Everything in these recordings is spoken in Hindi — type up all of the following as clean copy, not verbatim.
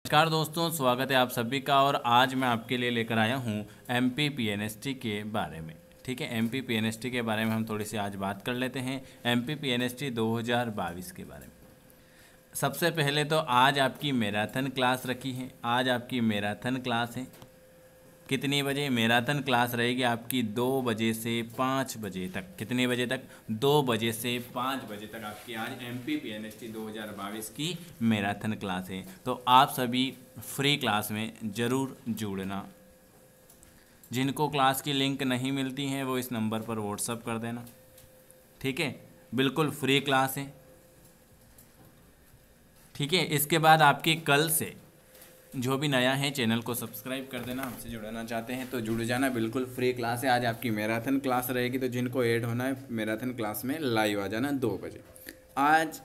नमस्कार दोस्तों, स्वागत है आप सभी का। और आज मैं आपके लिए लेकर आया हूँ MPPNST के बारे में। ठीक है, MPPNST के बारे में हम थोड़ी सी आज बात कर लेते हैं। MPPNST 2022 के बारे में। सबसे पहले तो आज आपकी मैराथन क्लास रखी है। आज आपकी मैराथन क्लास है। कितनी बजे मैराथन क्लास रहेगी आपकी? 2 बजे से 5 बजे तक। कितने बजे तक? 2 बजे से 5 बजे तक आपकी आज MPPNST 2022 की मैराथन क्लास है। तो आप सभी फ्री क्लास में ज़रूर जुड़ना। जिनको क्लास की लिंक नहीं मिलती है वो इस नंबर पर व्हाट्सअप कर देना। ठीक है, बिल्कुल फ्री क्लास है। ठीक है, इसके बाद आपकी कल से जो भी नया है चैनल को सब्सक्राइब कर देना। हमसे जुड़ना चाहते हैं तो जुड़ जाना, बिल्कुल फ्री क्लास है। आज आपकी मैराथन क्लास रहेगी, तो जिनको ऐड होना है मैराथन क्लास में लाइव आ जाना 2 बजे। आज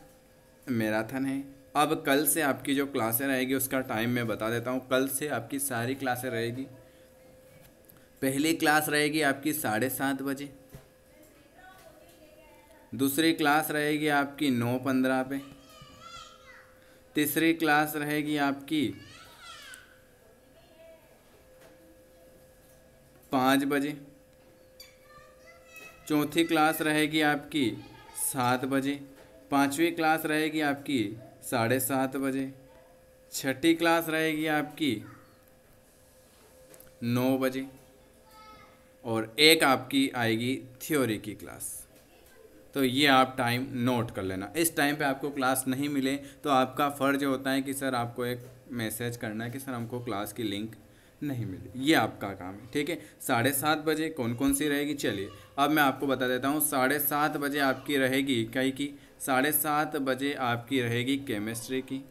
मैराथन है। अब कल से आपकी जो क्लासें रहेगी उसका टाइम मैं बता देता हूँ। कल से आपकी सारी क्लासें रहेगी। पहली क्लास रहेगी आपकी 7:30 बजे। दूसरी क्लास रहेगी आपकी 9:15 पे। तीसरी क्लास रहेगी आपकी 5 बजे। चौथी क्लास रहेगी आपकी 7 बजे। पांचवी क्लास रहेगी आपकी 7:30 बजे। छठी क्लास रहेगी आपकी 9 बजे। और एक आपकी आएगी थ्योरी की क्लास। तो ये आप टाइम नोट कर लेना। इस टाइम पे आपको क्लास नहीं मिले तो आपका फ़र्ज होता है कि सर आपको एक मैसेज करना है कि सर हमको क्लास की लिंक नहीं मिली। ये आपका काम है। ठीक है, 7:30 बजे कौन कौन सी रहेगी? चलिए अब मैं आपको बता देता हूँ। 7:30 बजे आपकी रहेगी कई की 7:30 बजे आपकी रहेगी केमिस्ट्री की।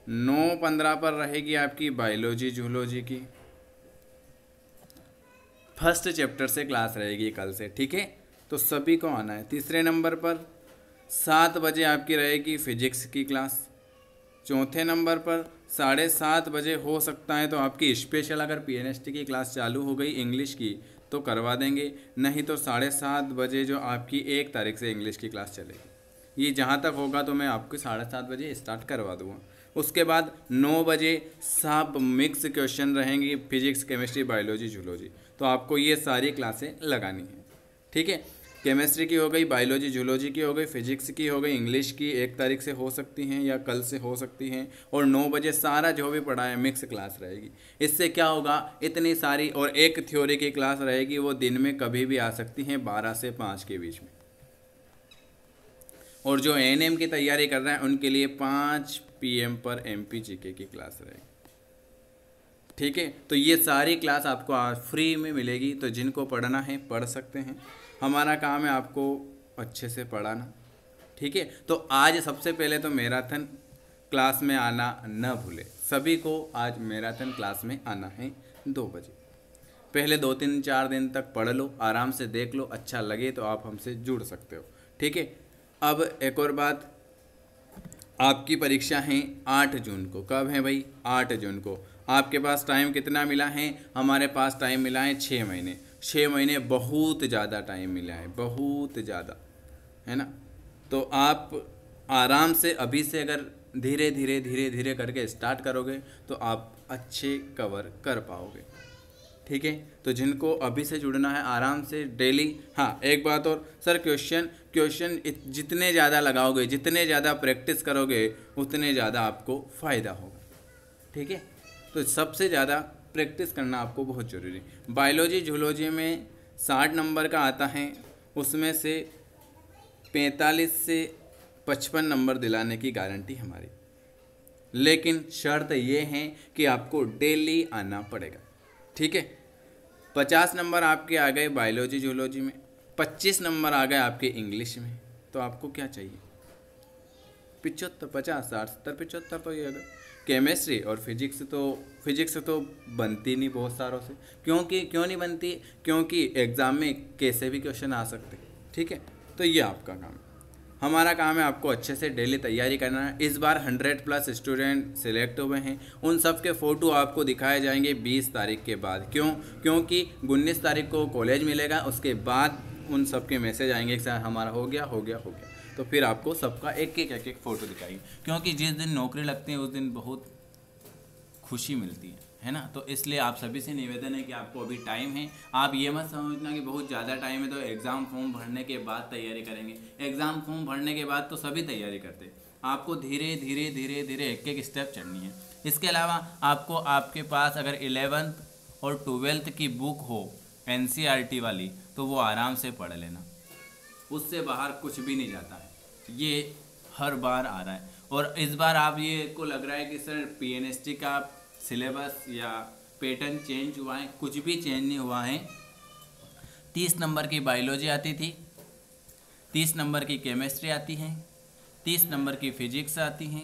9:15 पर रहेगी आपकी बायोलॉजी जूलॉजी की। फर्स्ट चैप्टर से क्लास रहेगी कल से। ठीक है, तो सभी को आना है। तीसरे नंबर पर 7 बजे आपकी रहेगी फिजिक्स की क्लास। चौथे नंबर पर 7:30 बजे हो सकता है तो आपकी स्पेशल अगर PNST की क्लास चालू हो गई इंग्लिश की तो करवा देंगे, नहीं तो 7:30 बजे जो आपकी 1 तारीख से इंग्लिश की क्लास चलेगी। ये जहाँ तक होगा तो मैं आपको 7:30 बजे स्टार्ट करवा दूँगा। उसके बाद 9 बजे सब मिक्स क्वेश्चन रहेंगी, फिजिक्स केमिस्ट्री बायोलॉजी जूलॉजी। तो आपको ये सारी क्लासें लगानी है। ठीक है, केमिस्ट्री की हो गई, बायोलॉजी जूलॉजी की हो गई, फिजिक्स की हो गई, इंग्लिश की 1 तारीख से हो सकती हैं या कल से हो सकती हैं। और 9 बजे सारा जो भी पढ़ा है मिक्स क्लास रहेगी। इससे क्या होगा, इतनी सारी और एक थ्योरी की क्लास रहेगी, वो दिन में कभी भी आ सकती हैं 12 से 5 के बीच में। और जो ANM की तैयारी कर रहे हैं उनके लिए 5 PM पर MPGK की क्लास रहेगी। ठीक है, तो ये सारी क्लास आपको फ्री में मिलेगी। तो जिनको पढ़ना है पढ़ सकते हैं। हमारा काम है आपको अच्छे से पढ़ाना। ठीक है, तो आज सबसे पहले तो मैराथन क्लास में आना न भूले। सभी को आज मैराथन क्लास में आना है 2 बजे। पहले 2-3-4 दिन तक पढ़ लो, आराम से देख लो, अच्छा लगे तो आप हमसे जुड़ सकते हो। ठीक है, अब एक और बात, आपकी परीक्षा है 8 जून को। कब है भाई? 8 जून को। आपके पास टाइम कितना मिला है? हमारे पास टाइम मिला है 6 महीने। 6 महीने बहुत ज़्यादा टाइम मिला है, बहुत ज़्यादा, है ना। तो आप आराम से अभी से अगर धीरे धीरे धीरे धीरे करके स्टार्ट करोगे तो आप अच्छे कवर कर पाओगे। ठीक है, तो जिनको अभी से जुड़ना है आराम से डेली। हाँ, एक बात और सर, क्वेश्चन जितने ज़्यादा लगाओगे, जितने ज़्यादा प्रैक्टिस करोगे उतने ज़्यादा आपको फ़ायदा होगा। ठीक है, तो सबसे ज़्यादा प्रैक्टिस करना आपको बहुत ज़रूरी है। बायोलॉजी जूलॉजी में 60 नंबर का आता है, उसमें से 45 से 55 नंबर दिलाने की गारंटी हमारी। लेकिन शर्त ये है कि आपको डेली आना पड़ेगा। ठीक है, 50 नंबर आपके आ गए बायोलॉजी जूलॉजी में, 25 नंबर आ गए आपके इंग्लिश में। तो आपको क्या चाहिए? 75, 50, 60, 70, 75 तो ये अगर केमिस्ट्री और फिजिक्स तो बनती नहीं बहुत सारों से। क्यों नहीं बनती? क्योंकि एग्ज़ाम में कैसे भी क्वेश्चन आ सकते। ठीक है, तो ये आपका काम है। हमारा काम है आपको अच्छे से डेली तैयारी करना है। इस बार 100+ स्टूडेंट सिलेक्ट हुए हैं। उन सब के फ़ोटो आपको दिखाए जाएंगे 20 तारीख के बाद। क्योंकि 19 तारीख को कॉलेज मिलेगा, उसके बाद उन सब के मैसेज आएंगे कि सर हमारा हो गया। तो फिर आपको सबका एक एक फ़ोटो दिखाएंगे, क्योंकि जिस दिन नौकरी लगती है उस दिन बहुत खुशी मिलती है ना। तो इसलिए आप सभी से निवेदन है कि आपको अभी टाइम है, आप ये मत समझना कि बहुत ज़्यादा टाइम है तो एग्ज़ाम फॉर्म भरने के बाद तैयारी करेंगे। एग्ज़ाम फॉर्म भरने के बाद तो सभी तैयारी करते हैं, आपको धीरे धीरे धीरे धीरे एक एक स्टेप चढ़नी है। इसके अलावा आपको, आपके पास अगर 11th और 12th की बुक हो NCERT वाली तो वो आराम से पढ़ लेना, उससे बाहर कुछ भी नहीं जाता है, ये हर बार आ रहा है। और इस बार आप ये को लग रहा है कि सर PNST का सिलेबस या पैटर्न चेंज हुआ है, कुछ भी चेंज नहीं हुआ है। 30 नंबर की बायोलॉजी आती थी, 30 नंबर की केमिस्ट्री आती है, 30 नंबर की फिजिक्स आती है,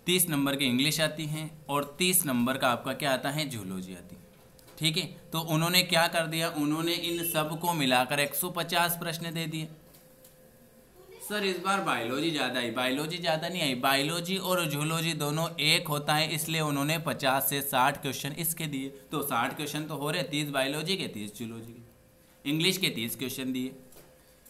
30 नंबर की इंग्लिश आती है और 30 नंबर का आपका क्या आता है, जूलॉजी आती है। ठीक है, तो उन्होंने क्या कर दिया, उन्होंने इन सब को मिलाकर 150 प्रश्न दे दिए। सर इस बार बायोलॉजी ज़्यादा आई, बायोलॉजी ज़्यादा नहीं आई, बायोलॉजी और जूलॉजी दोनों एक होता है, इसलिए उन्होंने 50 से 60 क्वेश्चन इसके दिए। तो 60 क्वेश्चन तो हो रहे, 30 बायोलॉजी के, 30 जूलॉजी के, इंग्लिश के 30 क्वेश्चन दिए,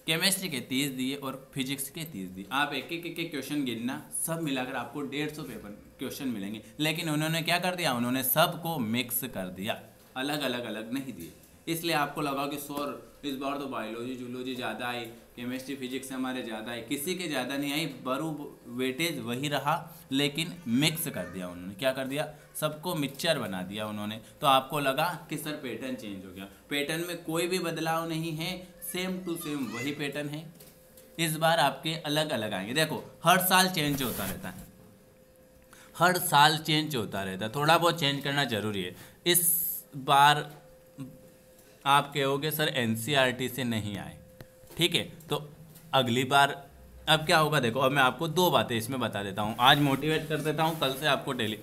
केमिस्ट्री के 30 दिए और फिजिक्स के 30 दिए। आप एक एक क्वेश्चन गिनना, सब मिलाकर आपको 150 पेपर क्वेश्चन मिलेंगे। लेकिन उन्होंने क्या कर दिया, उन्होंने सबको मिक्स कर दिया, अलग अलग अलग नहीं दिए। इसलिए आपको लगा कि सर इस बार तो बायोलॉजी जूलॉजी ज़्यादा आई, केमिस्ट्री फिजिक्स हमारे ज़्यादा आई, किसी के ज़्यादा नहीं आई, बरू वेटेज वही रहा, लेकिन मिक्स कर दिया उन्होंने। क्या कर दिया, सबको मिक्सचर बना दिया उन्होंने। तो आपको लगा कि सर पैटर्न चेंज हो गया, पैटर्न में कोई भी बदलाव नहीं है, सेम टू सेम वही पैटर्न है। इस बार आपके अलग अलग आएंगे। देखो हर साल चेंज होता रहता है, हर साल चेंज होता रहता है, थोड़ा बहुत चेंज करना जरूरी है। इस बार आप कहोगे सर NCERT से नहीं आए, ठीक है, तो अगली बार अब क्या होगा, देखो अब मैं आपको 2 बातें इसमें बता देता हूँ, आज मोटिवेट कर देता हूँ, कल से आपको डेली।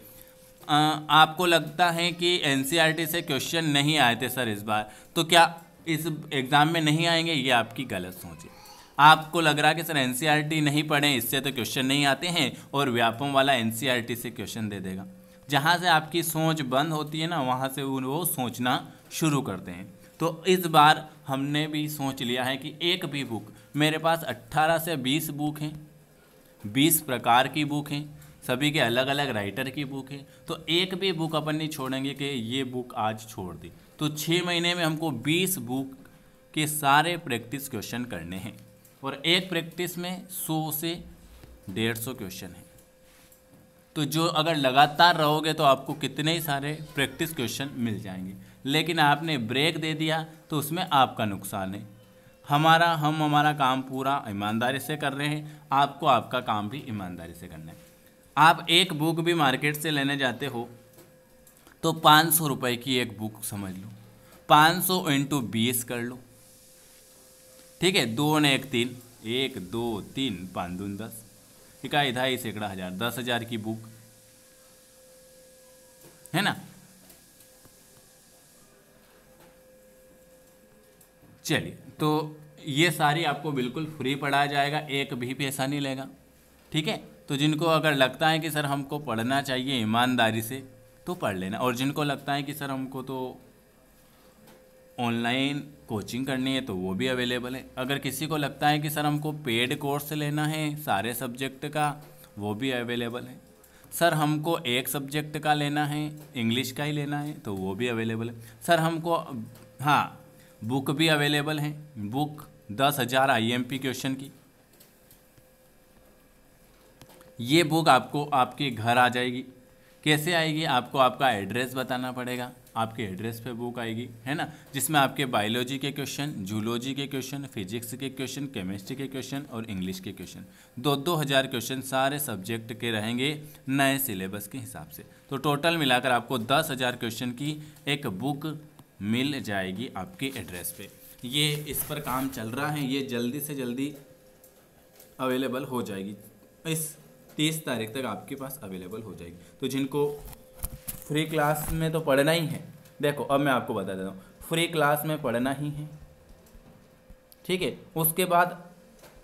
आपको लगता है कि NCERT से क्वेश्चन नहीं आए थे सर इस बार, तो क्या इस एग्ज़ाम में नहीं आएंगे, ये आपकी गलत सोच है। आपको लग रहा है कि सर NCERT नहीं पढ़े, इससे तो क्वेश्चन नहीं आते हैं, और व्यापम वाला NCERT से क्वेश्चन दे देगा। जहाँ से आपकी सोच बंद होती है ना, वहाँ से वो सोचना शुरू करते हैं। तो इस बार हमने भी सोच लिया है कि एक भी बुक, मेरे पास 18 से 20 बुक हैं, 20 प्रकार की बुक हैं, सभी के अलग अलग राइटर की बुक है। तो एक भी बुक अपन नहीं छोड़ेंगे कि ये बुक आज छोड़ दी। तो 6 महीने में हमको 20 बुक के सारे प्रैक्टिस क्वेश्चन करने हैं, और एक प्रैक्टिस में 100 से 150 क्वेश्चन है। तो जो अगर लगातार रहोगे तो आपको कितने ही सारे प्रैक्टिस क्वेश्चन मिल जाएंगे। लेकिन आपने ब्रेक दे दिया तो उसमें आपका नुकसान है। हम हमारा काम पूरा ईमानदारी से कर रहे हैं, आपको आपका काम भी ईमानदारी से करना है। आप एक बुक भी मार्केट से लेने जाते हो तो 500 रुपये की एक बुक समझ लो, 500 × 20 कर लो, ठीक है, 2 ने 1 3, 1 2 3 5 दून 10, इकाई 2.5 सैकड़ा 1000, 10,000 की बुक है ना। चलिए, तो ये सारी आपको बिल्कुल फ्री पढ़ाया जाएगा, एक भी पैसा नहीं लेगा, ठीक है। तो जिनको अगर लगता है कि सर हमको पढ़ना चाहिए ईमानदारी से तो पढ़ लेना, और जिनको लगता है कि सर हमको तो ऑनलाइन कोचिंग करनी है तो वो भी अवेलेबल है। अगर किसी को लगता है कि सर हमको पेड कोर्स लेना है सारे सब्जेक्ट का, वो भी अवेलेबल है। सर हमको एक सब्जेक्ट का लेना है, इंग्लिश का ही लेना है, तो वो भी अवेलेबल है। सर हमको, हाँ, बुक भी अवेलेबल है, बुक 10,000 IMP क्वेश्चन की, ये बुक आपको आपके घर आ जाएगी। कैसे आएगी, आपको आपका एड्रेस बताना पड़ेगा, आपके एड्रेस पे बुक आएगी, है ना, जिसमें आपके बायोलॉजी के क्वेश्चन, जूलॉजी के क्वेश्चन, फिजिक्स के क्वेश्चन, केमिस्ट्री के क्वेश्चन और इंग्लिश के क्वेश्चन, 2-2 हज़ार क्वेश्चन सारे सब्जेक्ट के रहेंगे नए सिलेबस के हिसाब से। तो टोटल मिलाकर आपको 10,000 क्वेश्चन की एक बुक मिल जाएगी आपके एड्रेस पे। ये इस पर काम चल रहा है, ये जल्दी से जल्दी अवेलेबल हो जाएगी, इस 30 तारीख तक आपके पास अवेलेबल हो जाएगी। तो जिनको फ्री क्लास में तो पढ़ना ही है, देखो अब मैं आपको बता देता हूँ, फ्री क्लास में पढ़ना ही है, ठीक है। उसके बाद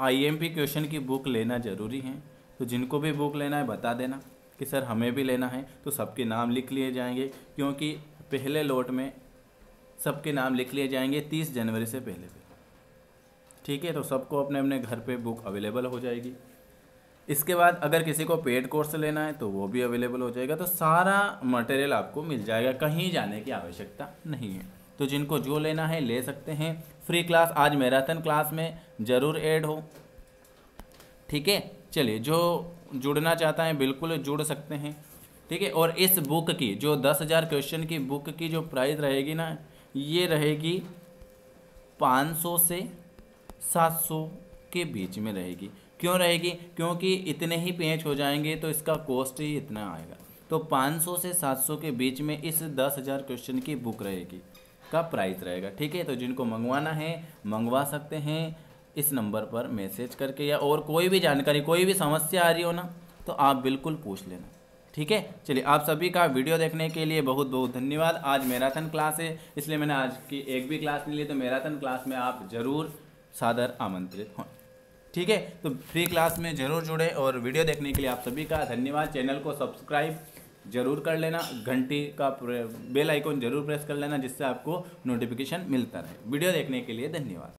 IMP क्वेश्चन की बुक लेना ज़रूरी है। तो जिनको भी बुक लेना है बता देना कि सर हमें भी लेना है, तो सबके नाम लिख लिए जाएंगे, क्योंकि पहले लोट में सबके नाम लिख लिए जाएंगे 30 जनवरी से पहले। ठीक है, तो सबको अपने अपने घर पे बुक अवेलेबल हो जाएगी। इसके बाद अगर किसी को पेड कोर्स लेना है तो वो भी अवेलेबल हो जाएगा। तो सारा मटेरियल आपको मिल जाएगा, कहीं जाने की आवश्यकता नहीं है। तो जिनको जो लेना है ले सकते हैं। फ्री क्लास आज मैराथन क्लास में ज़रूर ऐड हो, ठीक है। चलिए, जो जुड़ना चाहता है बिल्कुल जुड़ सकते हैं, ठीक है। और इस बुक की जो 10,000 क्वेश्चन की बुक की जो प्राइस रहेगी ना, ये रहेगी 500 से 700 के बीच में रहेगी। क्यों रहेगी? क्योंकि इतने ही पेज हो जाएंगे तो इसका कॉस्ट ही इतना आएगा। तो 500 से 700 के बीच में इस 10,000 क्वेश्चन की बुक रहेगी, का प्राइस रहेगा, ठीक है। तो जिनको मंगवाना है मंगवा सकते हैं इस नंबर पर मैसेज करके, या और कोई भी जानकारी, कोई भी समस्या आ रही हो ना तो आप बिल्कुल पूछ लेना, ठीक है। चलिए, आप सभी का वीडियो देखने के लिए बहुत बहुत धन्यवाद। आज मैराथन क्लास है, इसलिए मैंने आज की एक भी क्लास नहीं ली, तो मैराथन क्लास में आप ज़रूर सादर आमंत्रित हों, ठीक है। तो फ्री क्लास में ज़रूर जुड़े, और वीडियो देखने के लिए आप सभी का धन्यवाद। चैनल को सब्सक्राइब जरूर कर लेना, घंटी का बेल आइकॉन जरूर प्रेस कर लेना, जिससे आपको नोटिफिकेशन मिलता रहे। वीडियो देखने के लिए धन्यवाद।